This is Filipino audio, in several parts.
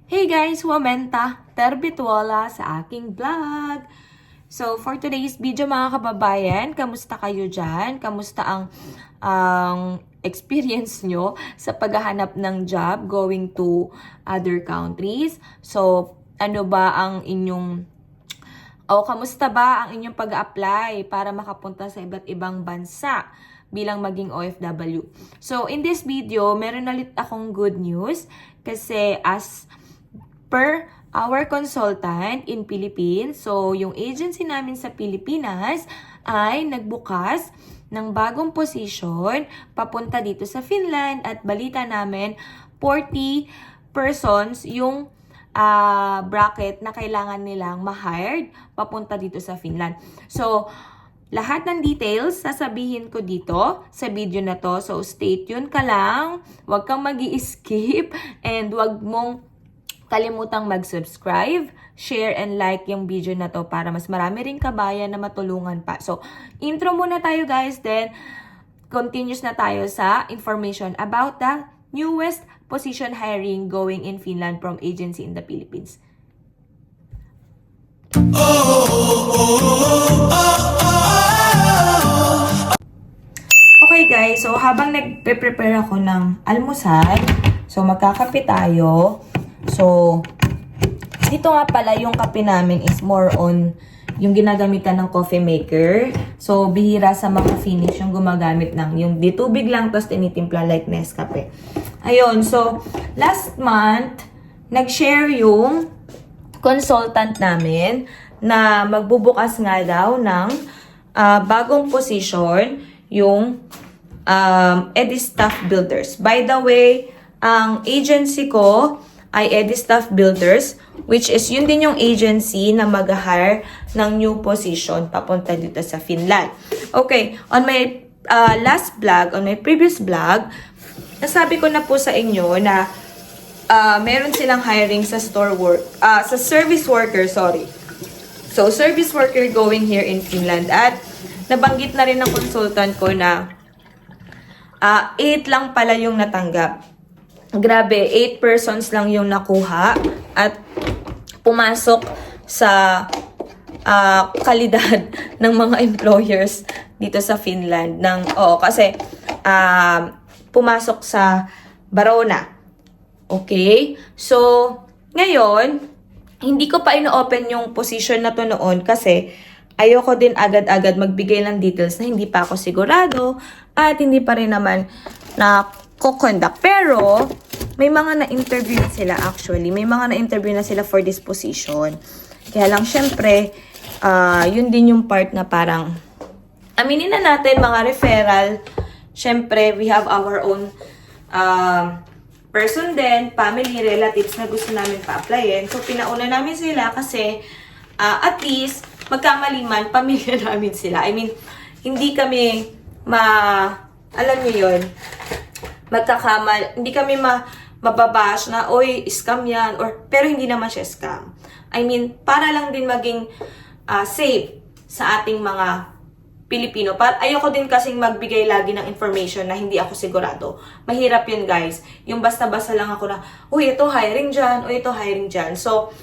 Hey guys! Wamenta! Terbituala sa aking vlog! So, for today's video mga kababayan, kamusta kayo dyan? Kamusta ang experience nyo sa paghahanap ng job going to other countries? So, ano ba ang inyong kamusta ba ang inyong pag-apply para makapunta sa iba't ibang bansa bilang maging OFW? So, in this video, meron ulit akong good news kasi as per our consultant in Philippines, so yung agency namin sa Pilipinas ay nagbukas ng bagong position papunta dito sa Finland at balita namin 40 persons yung bracket na kailangan nilang ma-hired papunta dito sa Finland. So, lahat ng details sasabihin ko dito sa video na to. So, stay tuned ka lang. Huwag kang mag-i-skip and huwag mong kalimutang mag-subscribe, share, and like yung video na to para mas marami ring kabayan na matulungan pa. So, intro muna tayo guys, then continuous na tayo sa information about the newest position hiring going in Finland from agency in the Philippines. Okay guys, so habang nagpe-prepare ako ng almusal, so magkakape tayo. So, dito nga pala yung kape namin is more on yung ginagamitan ng coffee maker. So, bihira sa mga finish yung gumagamit ng yung di tubig lang tapos tinitimpla like Nescafe. Ayun, so last month, nag-share yung consultant namin na magbubukas nga daw ng bagong position yung EdiStaff Builders. By the way, ang agency ko ay EdiStaff Builders, which is yun din yung agency na mag-hire ng new position papunta dito sa Finland. Okay, on my last vlog, on my previous vlog, nasabi ko na po sa inyo na meron silang hiring sa sa service worker, sorry. So, service worker going here in Finland. At nabanggit na rin ng consultant ko na 8 lang pala yung natanggap. Grabe, 8 persons lang yung nakuha at pumasok sa kalidad ng mga employers dito sa Finland. Kasi pumasok sa Verona. Okay? So, ngayon, hindi ko pa ino-open yung position na to noon kasi ayoko din agad-agad magbigay ng details na hindi pa ako sigurado at hindi pa rin naman na conduct. Pero, may mga na-interview na sila actually. May mga na-interview na sila for this position. Kaya lang, syempre, yun din yung part na parang, aminin na natin, mga referral, syempre, we have our own person din, family, relatives na gusto namin pa-applyin. So, pinauna namin sila kasi, at least, magkamali man, pamilya namin sila. I mean, hindi kami alam niyo yun, hindi kami mababash na, oy, scam yan, pero hindi naman siya scam. I mean, para lang din maging safe sa ating mga Pilipino. Ayoko din kasing magbigay lagi ng information na hindi ako sigurado. Mahirap yun, guys. Yung basta-basta lang ako na, uy, ito hiring dyan, uy, ito hiring dyan. So,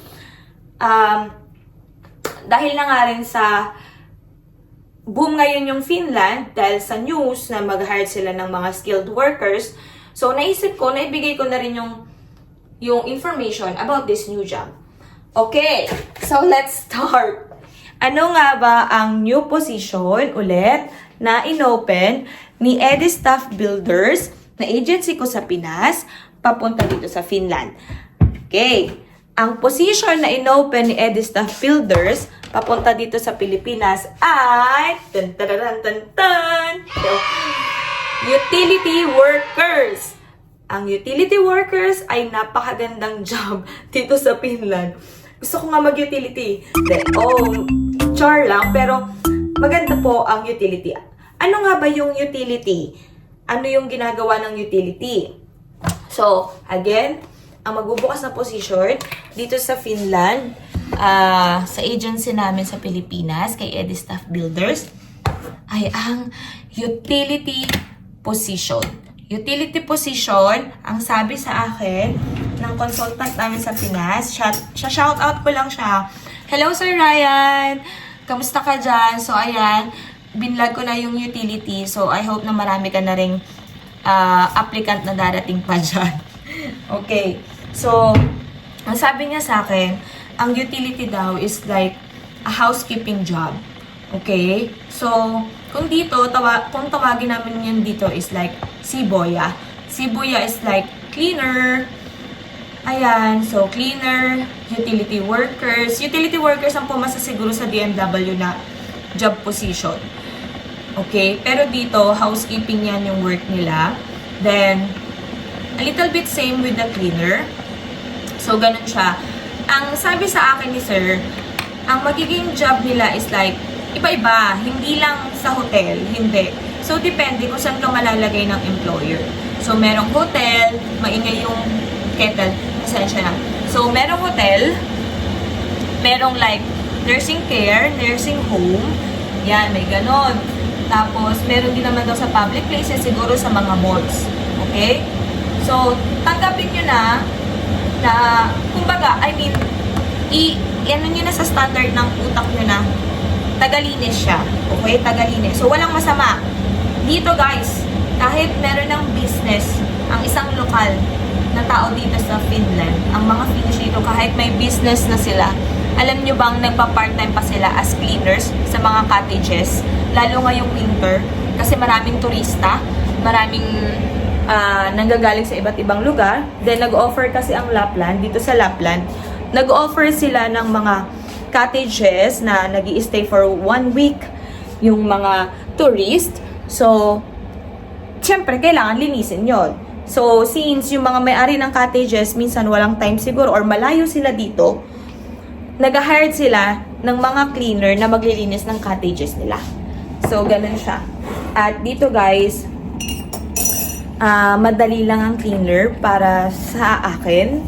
dahil na nga rin sa boom ngayon yung Finland, dahil sa news na mag-hire sila ng mga skilled workers, so naisip ko, naibigay ko na rin yung information about this new job. Okay, so let's start. Ano nga ba ang new position ulit na inopen ni EdiStaff Builders na agency ko sa Pinas papunta dito sa Finland? Okay, ang position na inopen ni EdiStaff Builders papunta dito sa Pilipinas ay utility workers. Ang utility workers ay napakagandang job dito sa Finland. Gusto ko nga mag-utility. Char lang, pero maganda po ang utility. Ano nga ba yung utility? Ano yung ginagawa ng utility? So, again, ang magbubukas na position dito sa Finland, sa agency namin sa Pilipinas, kay EdiStaff Builders, ay ang utility position. Utility position, ang sabi sa akin, ng consultant namin sa Pinas. Shoutout ko lang siya. Hello, Sir Ryan! Kamusta ka dyan? So, ayan, binlog ko na yung utility. So, I hope na marami ka na ring applicant na darating pa dyan. Okay. So, ang sabi niya sa akin, ang utility daw is like a housekeeping job. Okay? So, kung tawagin namin yan dito is like siboya. Siboya is like cleaner. Ayan. So, cleaner, utility workers. Utility workers ang pumasa siguro sa DMW na job position. Okay? Pero dito, housekeeping yan yung work nila. Then, a little bit same with the cleaner. So, ganun siya. Ang sabi sa akin ni Sir, ang magiging job nila is like, iba-iba. Hindi lang sa hotel. Hindi. So, depende kung saan ka malalagay ng employer. So, merong hotel, maingay yung kettle. Pasensya na. So, merong hotel, merong like nursing care, nursing home. Yan, may ganon. Tapos, meron din naman daw sa public places, siguro sa mga malls. Okay? So, tanggapin nyo na, kumbaga, I mean, ano nyo na sa standard ng utak nyo na, tagalinis siya. Okay? Tagalinis. So, walang masama. Dito, guys, kahit meron ng business, ang isang lokal na tao dito sa Finland, ang mga Finnish dito, kahit may business na sila, alam nyo bang nagpa-part-time pa sila as cleaners sa mga cottages, lalo ngayong winter, kasi maraming turista, maraming nanggagaling sa iba't ibang lugar. Then, nag-offer kasi ang Lapland, dito sa Lapland, nag-offer sila ng mga cottages na nag-i-stay for 1 week yung mga tourist. So, syempre, kailangan linisin yon. So, since yung mga may-ari ng cottages, minsan walang time siguro or malayo sila dito, nag-hired sila ng mga cleaner na maglilinis ng cottages nila. So, ganun siya. At dito, guys, madali lang ang cleaner para sa akin.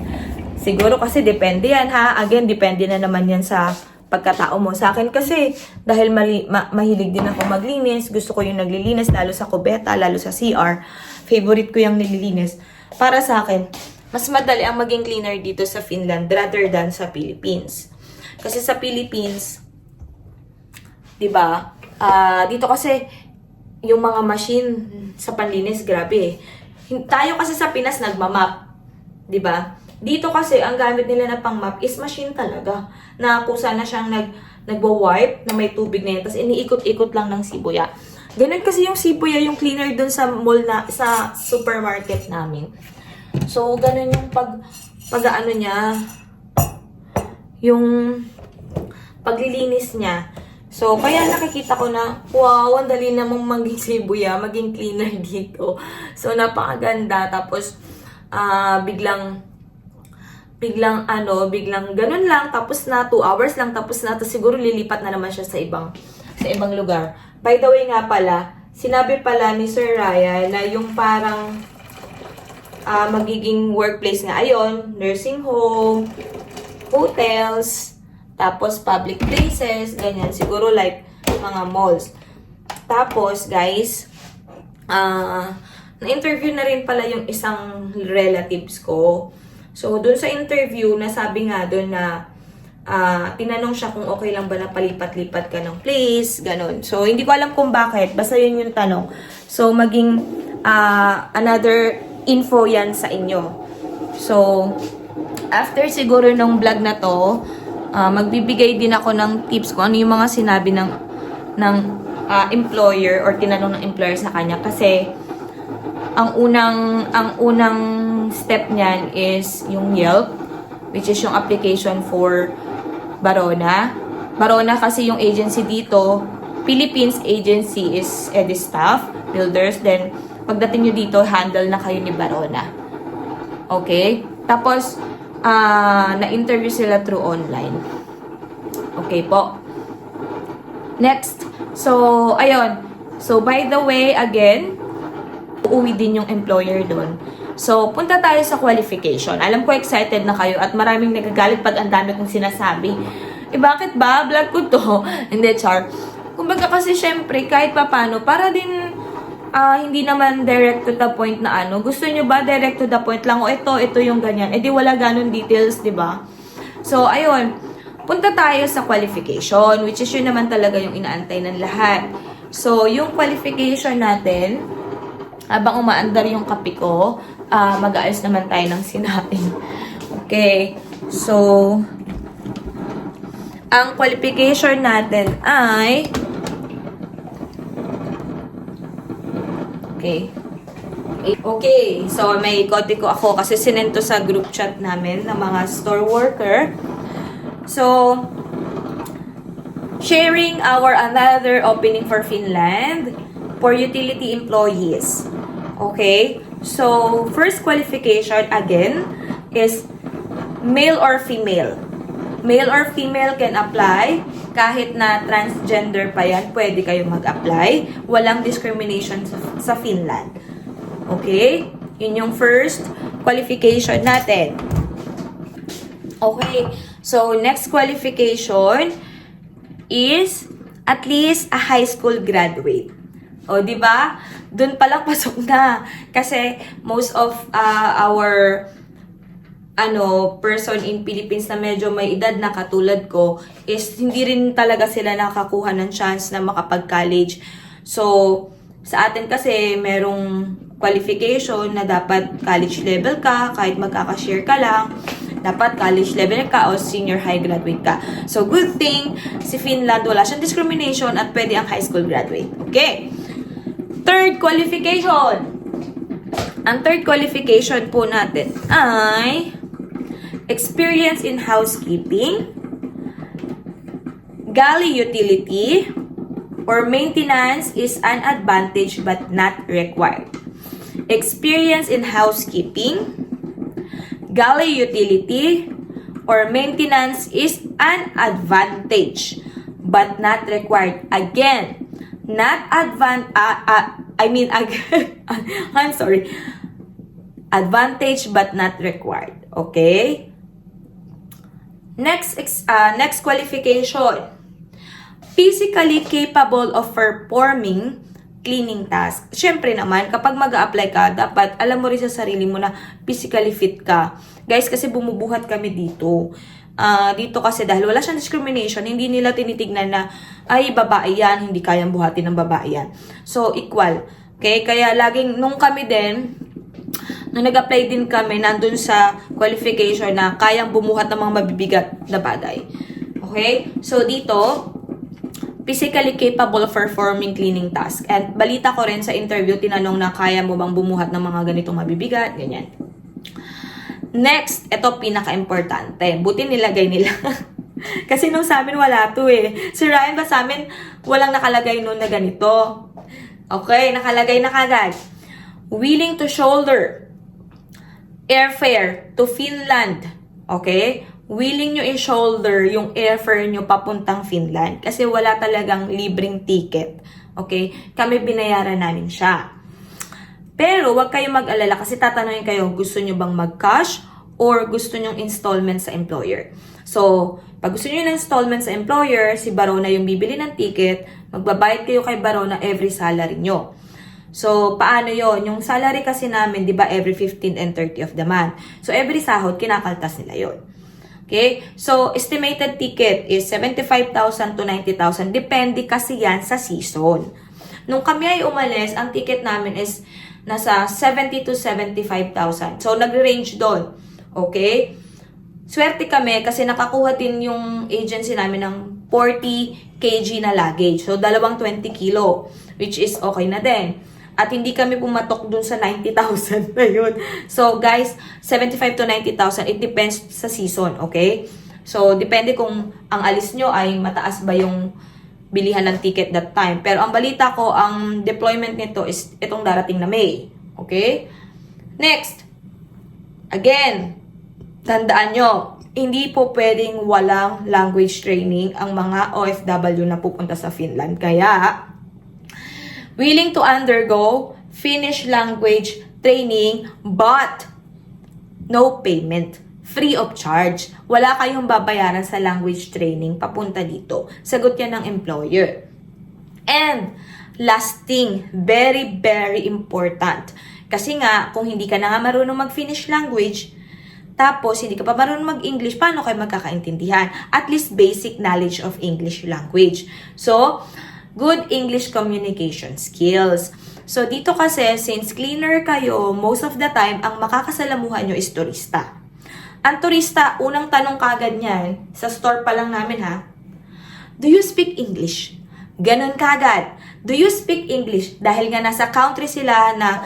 Siguro kasi depende yan, ha? Again, depende na naman yan sa pagkatao mo. Sa akin kasi, dahil mahilig din ako maglinis, gusto ko yung naglilinis, lalo sa kubeta, lalo sa CR. Favorite ko yung nililinis. Para sa akin, mas madali ang maging cleaner dito sa Finland rather than sa Philippines. Kasi sa Philippines, 'di ba? Dito kasi yung mga machine sa panlinis, grabe eh. Tayo kasi sa Pinas nagmamap, 'di ba? Dito kasi ang gamit nila na pang-map is machine talaga. Na kusa na siyang nagwa-wipe na may tubig na yan, tapos iniikot-ikot lang ng sibuya. Ganun kasi yung sibuya, yung cleaner dun sa mall na, sa supermarket namin. So, ganun yung pag-ano niya, yung paglilinis niya. So, kaya nakikita ko na, wow, ang dali namang maging sibuya, maging cleaner dito. So, napakaganda. Tapos, biglang ganun lang, tapos na 2 hours lang, tapos na, tapos siguro lilipat na naman siya sa ibang lugar. By the way nga pala, sinabi pala ni Sir Ryan na yung parang magiging workplace nga ayon, nursing home, hotels, tapos public places, ganyan, siguro like mga malls. Tapos, guys, na-interview na rin pala yung isang relatives ko. So, dun sa interview, nasabi nga dun na tinanong siya kung okay lang ba na palipat-lipat ka ng place, ganun. So, hindi ko alam kung bakit. Basta yun yung tanong. So, maging another info yan sa inyo. So, after siguro nung vlog na to, magbibigay din ako ng tips ko ano yung mga sinabi ng employer or tinanong ng employer sa kanya. Kasi, ang unang step niyan is yung Yelp, which is yung application for Barona. Barona kasi yung agency dito, Philippines agency is EdiStaff, Builders. Then, pagdating nyo dito, handle na kayo ni Barona. Okay? Tapos, na-interview sila through online. Okay po. Next. So, ayun. So, by the way, again, uuwi din yung employer doon. So, punta tayo sa qualification. Alam ko excited na kayo at maraming nagagalit pag ang dami kong sinasabi. Bakit ba? Vlog ko to. Hindi, char. Kumbaga kasi syempre, kahit papano, para din hindi naman direct to the point na ano. Gusto nyo ba direct to the point lang? O ito yung ganyan. Eh di wala ganun details, di ba? So, ayun. Punta tayo sa qualification, which is yun naman talaga yung inaantay ng lahat. So, yung qualification natin, habang umaandar yung kape ko, mag-aayos naman tayo ng sinapin. Okay. So, ang qualification natin ay Okay, so may kote ko ako kasi sinento sa group chat namin ng mga store worker. So, sharing our another opening for Finland for utility employees. Okay, so first qualification again is male or female. Male or female can apply. Kahit na transgender pa yan, pwede kayong mag-apply. Walang discrimination sa Finland. Okay? Yun yung first qualification natin. Okay. So, next qualification is at least a high school graduate. O, di ba? Doon palang pasok na. Kasi most of our person in Philippines na medyo may edad na katulad ko is hindi rin talaga sila nakakuha ng chance na makapag-college. So, sa atin kasi merong qualification na dapat college level ka, kahit magkaka-share ka lang, dapat college level ka o senior high graduate ka. So, good thing, si Finland wala siyang discrimination at pwede ang high school graduate. Okay. Third qualification. Ang third qualification po natin ay experience in housekeeping, galley utility, or maintenance is an advantage but not required. Experience in housekeeping, galley utility, or maintenance is an advantage but not required. Again, not I'm sorry. Advantage but not required. Okay? Next qualification. Physically capable of performing cleaning task. Siyempre naman, kapag mag-a-apply ka, dapat alam mo rin sa sarili mo na physically fit ka. Guys, kasi bumubuhat kami dito. Dito kasi dahil wala siyang discrimination, hindi nila tinitignan na, ay, babae yan, hindi kayang buhatin ng babae yan. So, equal. Okay? Kaya laging, nung kami din, nung nag-apply din kami, nandun sa qualification na kayang bumuhat ng mga mabibigat na bagay. Okay? So, dito, physically capable of performing cleaning task. And balita ko rin sa interview, tinanong na kaya mo bang bumuhat ng mga ganitong mabibigat, ganyan. Next, ito pinaka-importante. Buti nilagay nila. Kasi nung sa amin wala to eh. Si Ryan ba sa amin, walang nakalagay nun na ganito. Okay, nakalagay na kagad. Willing to shoulder airfare to Finland. Okay? Willing nyo i-shoulder yung airfare nyo papuntang Finland. Kasi wala talagang libreng ticket. Okay? Kami binayaran namin siya. Pero wag kayong mag-alala kasi tatanungin kayo, gusto nyo bang mag-cash or gusto nyo installment sa employer? So, pag gusto nyo ng installment sa employer, si Barona yung bibili ng ticket, magbabayad kayo kay Barona every salary nyo. So, paano yon? Yung salary kasi namin, di ba, every 15th and 30th of the month. So, every sahod, kinakaltas nila yon. Okay? So, estimated ticket is 75,000 to 90,000. Depende kasi yan sa season. Nung kami ay umalis, ang ticket namin is nasa 70 to 75,000. So, nag-range doon. Okay? Swerte kami kasi nakakuha din yung agency namin ng 40 kg na luggage. So, dalawang 20 kilo, which is okay na din. At hindi kami pumatok dun sa 90,000 na yun. So, guys, 75 to 90,000, it depends sa season, okay? So, depende kung ang alis nyo ay mataas ba yung bilihan ng ticket that time. Pero ang balita ko, ang deployment nito is itong darating na May. Okay? Next. Again, tandaan nyo, hindi po pwedeng walang language training ang mga OFW na pupunta sa Finland. Kaya, willing to undergo Finnish language training but no payment. Free of charge. Wala kayong babayaran sa language training papunta dito. Sagot yan ng employer. And, lasting. Very, very important. Kasi nga, kung hindi ka na nga marunong mag-Finnish language, tapos hindi ka pa marunong mag-English, paano kayo magkakaintindihan? At least basic knowledge of English language. So, good English communication skills. So, dito kasi, since cleaner kayo, most of the time, ang makakasalamuhan nyo is turista. Ang turista, unang tanong kagad niyan, sa store pa lang namin ha, do you speak English? Ganon kagad. Do you speak English? Dahil nga nasa country sila na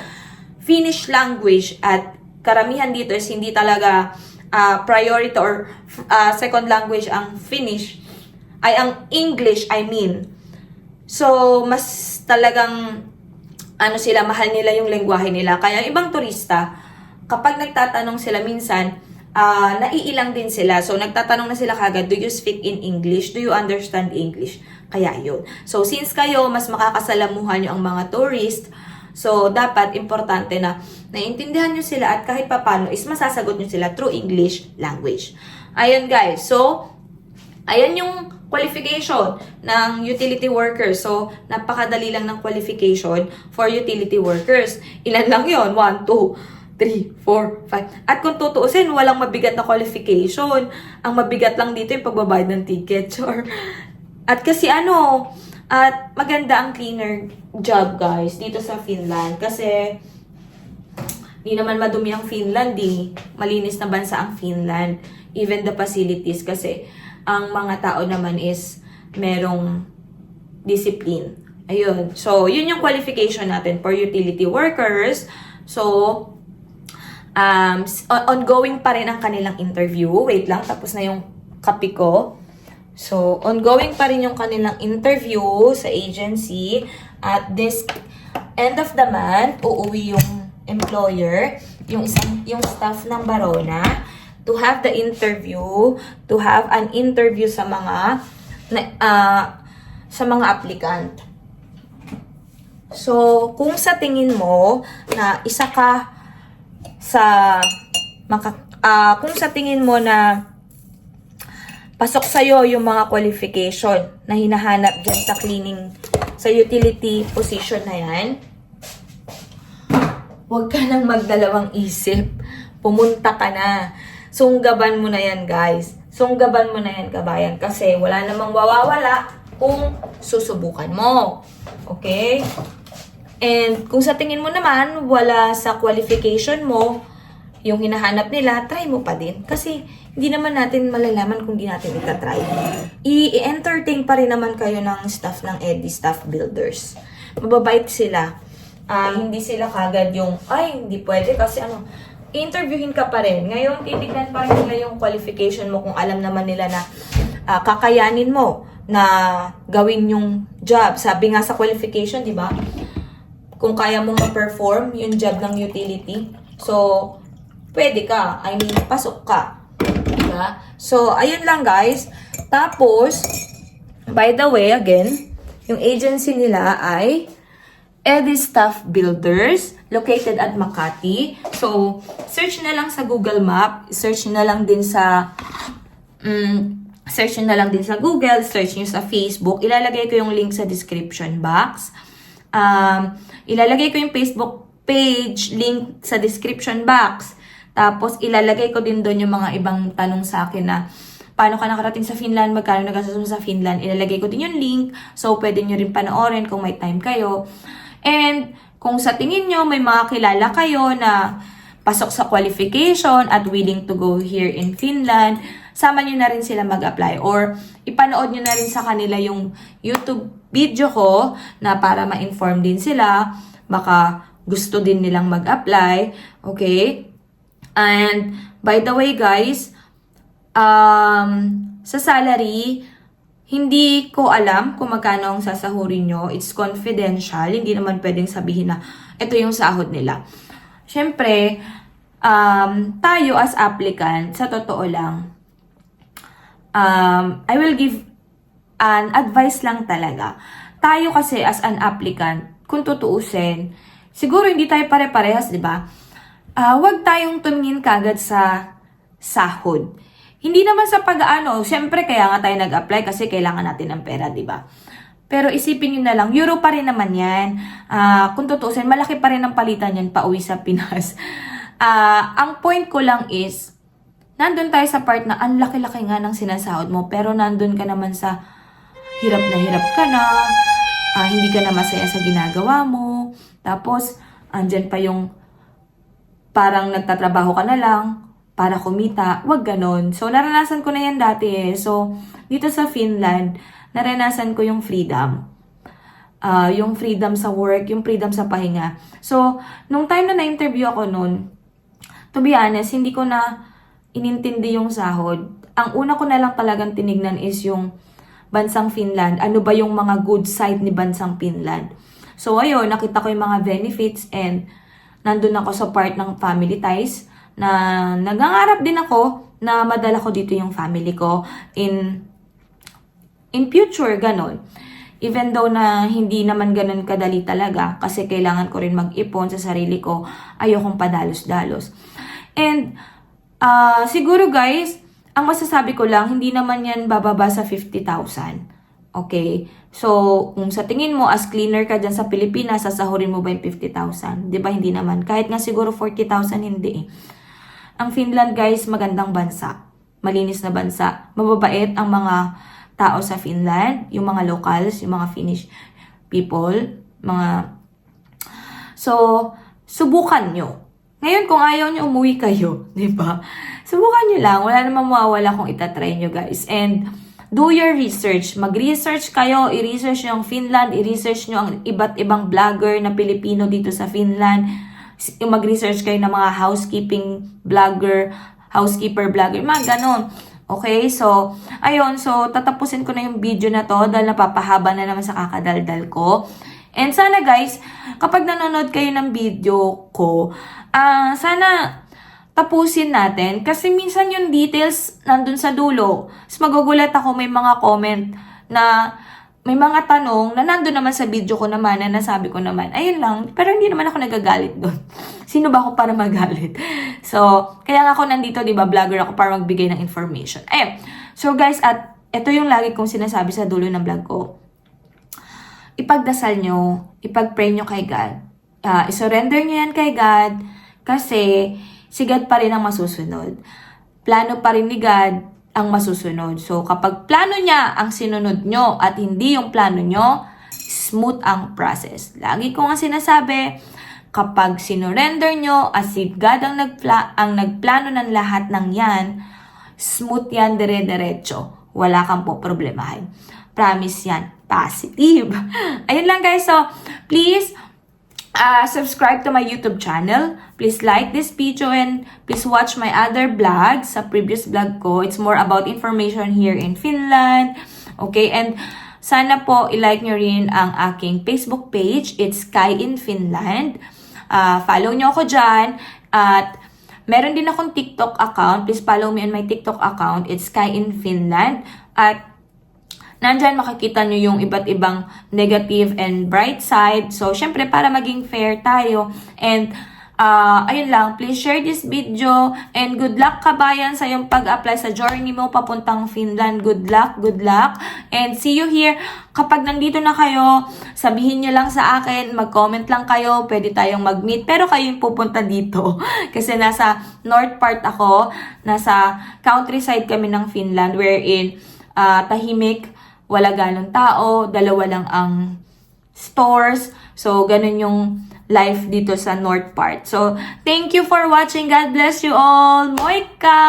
Finnish language at karamihan dito is hindi talaga priority or second language ang Finnish, ay ang English, I mean. So, mas talagang sila, mahal nila yung lengguwahe nila. Kaya ibang turista, kapag nagtatanong sila minsan, naiilang din sila. So, nagtatanong na sila kagad, do you speak in English? Do you understand English? Kaya yun. So, since kayo, mas makakasalamuhan nyo ang mga tourist, so, dapat importante na naiintindihan nyo sila at kahit papano is masasagot nyo sila through English language. Ayan guys. So, ayan yung qualification ng utility workers. So, napakadali lang ng qualification for utility workers. Ilan lang yon? 1, 2, 3, 4, 5. At kung tutuusin, walang mabigat na qualification. Ang mabigat lang dito yung pagbabayad ng ticket. At kasi at maganda ang cleaner job guys dito sa Finland. Kasi, di naman madumi ang Finland eh. Malinis na bansa ang Finland. Even the facilities kasi ang mga tao naman is merong discipline. Ayun. So, yun yung qualification natin for utility workers. So, ongoing pa rin ang kanilang interview. Wait lang, tapos na yung kape ko. So, ongoing pa rin yung kanilang interview sa agency. At this end of the month, uuwi yung employer, yung staff ng Barona, to have the interview, to have an interview sa mga applicant. So, kung sa tingin mo na isa ka kung sa tingin mo na pasok sa'yo yung mga qualification na hinahanap dyan sa cleaning, sa utility position na yan, huwag ka nang magdalawang isip. Pumunta ka na. Sunggaban mo na yan, guys. Sunggaban mo na yan, kabayan. Kasi wala namang wawawala kung susubukan mo. Okay? And kung sa tingin mo naman, wala sa qualification mo, yung hinahanap nila, try mo pa din. Kasi hindi naman natin malalaman kung di natin itatry. I-entertain pa rin naman kayo ng staff ng EDI Staff Builders. Mababait sila. Hindi sila kagad yung, ay, hindi pwede kasi interviewin ka pa rin. Ngayon, titignan pa rin nila yung qualification mo kung alam naman nila na kakayanin mo na gawin yung job. Sabi nga sa qualification, di ba? Kung kaya mong ma-perform yung job ng utility, so, pwede ka. I mean, pasok ka. Diba? So, ayun lang guys. Tapos, by the way, again, yung agency nila ay EDI Staff Builders, located at Makati. So, search na lang sa Google Map, search na lang din sa Google, search nyo sa Facebook. Ilalagay ko yung link sa description box. Ilalagay ko yung Facebook page link sa description box. Tapos, ilalagay ko din doon yung mga ibang tanong sa akin na paano ka nakarating sa Finland, magkano nagastos mo sa Finland. Ilalagay ko din yung link. So, pwede nyo rin panoorin kung may time kayo. And kung sa tingin nyo may mga kilala kayo na pasok sa qualification at willing to go here in Finland, sama nyo na rin sila mag-apply. Or ipanood nyo na rin sa kanila yung YouTube video ko na para ma-inform din sila. Baka gusto din nilang mag-apply. Okay? And by the way guys, sa salary, hindi ko alam kung magkano ang sasahurin nyo. It's confidential. Hindi naman pwedeng sabihin na ito yung sahod nila. Siyempre, tayo as applicant, sa totoo lang, I will give an advice lang talaga. Tayo kasi as an applicant, kung tutuusin, siguro hindi tayo pare-parehas, di ba? Huwag tayong tumingin kagad sa sahod. Hindi naman sa pag-ano, syempre kaya nga tayo nag-apply kasi kailangan natin ng pera, di ba? Pero isipin nyo na lang, euro pa rin naman yan. Kung tutusin, malaki pa rin ang palitan yan pa uwi sa Pinas. Ang point ko lang is, nandun tayo sa part na ang laki-laki nga ng sinasahod mo, pero nandun ka naman sa hirap ka na, hindi ka na masaya sa ginagawa mo, tapos andyan pa yung parang nagtatrabaho ka na lang para kumita, wag ganon. So, naranasan ko na yan dati eh. So, dito sa Finland, naranasan ko yung freedom. Yung freedom sa work, yung freedom sa pahinga. So, nung time na na-interview ako nun, to be honest, hindi ko na inintindi yung sahod. Ang una ko na lang talagang tinignan is yung bansang Finland. Ano ba yung mga good side ni bansang Finland? So, ayun, nakita ko yung mga benefits and nandun ako sa part ng family ties na nagangarap din ako na madala ko dito yung family ko in future, ganon. Even though na hindi naman ganon kadali talaga kasi kailangan ko rin mag-ipon sa sarili ko, ayokong padalos-dalos. And siguro guys, ang masasabi ko lang, hindi naman yan bababa sa 50,000. Okay? So, kung sa tingin mo, as cleaner ka dyan sa Pilipinas, sasahurin mo ba yung 50,000? Diba? Hindi naman. Kahit nga siguro 40,000, hindi eh. Ang Finland guys, magandang bansa. Malinis na bansa. Mababait ang mga tao sa Finland, yung mga locals, yung mga Finnish people, So, subukan nyo. Ngayon, kung ayaw nyo, umuwi kayo, di ba? Subukan nyo lang. Wala namang mawawala kung itatry nyo, guys. And, do your research. Mag-research kayo, i-research nyo ang Finland, i-research nyo ang iba't ibang vlogger na Pilipino dito sa Finland. Mag-research kayo ng mga housekeeper vlogger, mga ganon. Okay, so, ayun, so, tatapusin ko na yung video na to dahil napapahaba na naman sa kakadaldal ko. And sana guys, kapag nanonood kayo ng video ko, sana tapusin natin kasi minsan yung details nandun sa dulo. Mas magugulat ako, may mga comment na may mga tanong na nandun naman sa video ko naman na nasabi ko naman. Ayun lang, pero hindi naman ako nagagalit doon. Sino ba ako para magalit? So, kaya nga ako nandito, di ba, vlogger ako para magbigay ng information. Ayun. So guys, at ito yung lagi kong sinasabi sa dulo ng vlog ko. Ipagdasal nyo, ipag-pray nyo kay God. Isurrender nyo yan kay God kasi si God pa rin ang masusunod. Plano pa rin ni God ang masusunod. So, kapag plano niya ang sinunod nyo at hindi yung plano nyo, smooth ang process. Lagi ko nga sinasabi, kapag sinurrender nyo as si God ang nagplano ng lahat ng yan, smooth yan, dire-diretso. Wala kang po problemahin. Promise yan. Positive. Ayun lang guys. So, please, subscribe to my YouTube channel. Please like this video and please watch my other vlogs sa previous vlog ko. It's more about information here in Finland. Okay, and sana po i-like nyo rin ang aking Facebook page. It's Sky in Finland. Follow nyo ako dyan. At meron din akong TikTok account. Please follow me on my TikTok account. It's Sky in Finland. At nandyan makikita nyo yung iba't ibang negative and bright side. So, syempre, para maging fair tayo. And, ayun lang, please share this video. And good luck kabayan sa yung pag-apply sa journey mo papuntang Finland. Good luck, good luck. And see you here. Kapag nandito na kayo, sabihin nyo lang sa akin, mag-comment lang kayo, pwede tayong mag-meet. Pero kayo yung pupunta dito. Kasi nasa north part ako, nasa countryside kami ng Finland, wherein tahimik, wala ganong tao, dalawa lang ang stores. So, ganun yung life dito sa north part. So, thank you for watching. God bless you all. Moika!